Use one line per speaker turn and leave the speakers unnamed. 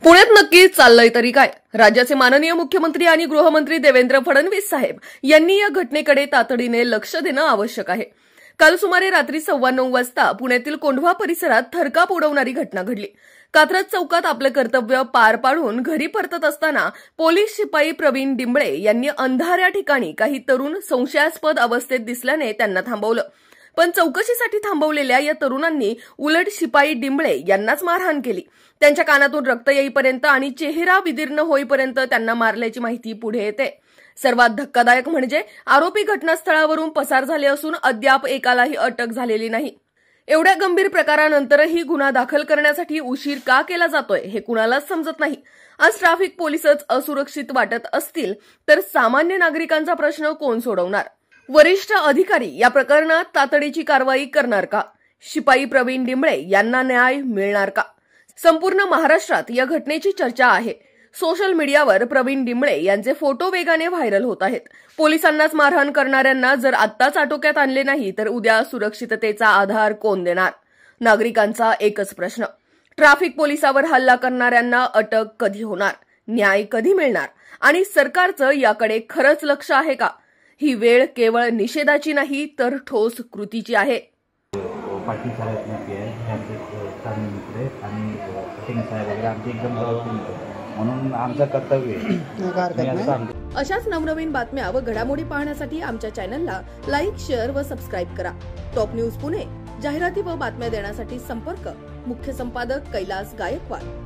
पुण्यात नक्की चाललंय तरी काय? राज्याचे माननीय मुख्यमंत्री आणि गृहमंत्री देवेंद्र फडणवीस साहेब यांनी या घटनेकडे तातडीने लक्ष देणं आवश्यक आहे. काल सुमारे रात्री 9:15 वाजता पुण्यातील कोंढवा परिसरात थरकाप उडवणारी घटना घडली. कात्रज चौकात आपलं कर्तव्य पार पाडून घरी परतत असताना पोलीस शिपाई प्रवीण डिंबळे यांनी अंधाऱ्या ठिकाणी काही तरुण संशयास्पद अवस्थेत दिसल्याने त्यांना थांबवलं. पण चौकशीसाठी थांबवलेल्या या तरुणांनी उलट शिपाई डिंबळे यांनाच मारहाण केली. त्यांच्या कानातून रक्त येईपर्यंत आणि चेहरा विदीर्ण होईपर्यंत त्यांना मारल्याची माहिती पुढे येते. सर्वात धक्कादायक म्हणजे आरोपी घटनास्थळावरून पसार झाले असून अद्याप एकालाही अटक झालेली नाही. एवढ्या गंभीर प्रकारानंतरही गुन्हा दाखल करण्यासाठी उशीर का केला जातोय हे कुणालाच समजत नाही. आज ट्रॅफिक पोलिसच असुरक्षित वाटत असतील तर सामान्य नागरिकांचा प्रश्न कोण सोडवणार? वरिष्ठ अधिकारी या प्रकरणात तातडीची कारवाई करणार का? शिपाई प्रवीण डिंबळे यांना न्याय मिळणार का? संपूर्ण महाराष्ट्रात या घटनेची चर्चा आहे. सोशल मीडियावर प्रवीण डिंबळे यांचे फोटो वेगाने व्हायरल होत आहेत. पोलिसांनाच मारहाण करणाऱ्यांना जर आत्ताच आटोक्यात आणले नाही तर उद्या सुरक्षिततेचा आधार कोण देणार? नागरिकांचा एकच प्रश्न. ट्रॅफिक पोलिसावर हल्ला करणाऱ्यांना अटक कधी होणार? न्याय कधी मिळणार? आणि सरकारचं याकडे खरंच लक्ष आहे का? ही वेळ केवळ निषेधाची नाही तर ठोस कृतीची आहे.
पाटील साहेब आणि पटेल साहेब वगैरे आमचे एकदम म्हणून आमचं कर्तव्य आहे.
अशाच नवनवीन बातम्या व घडामोडी पाहण्यासाठी आमच्या चॅनलला लाईक, शेअर व सबस्क्राईब करा. Top news Pune. जाहिराती व बातम्या देण्यासाठी संपर्क मुख्य संपादक कैलास गायकवाड.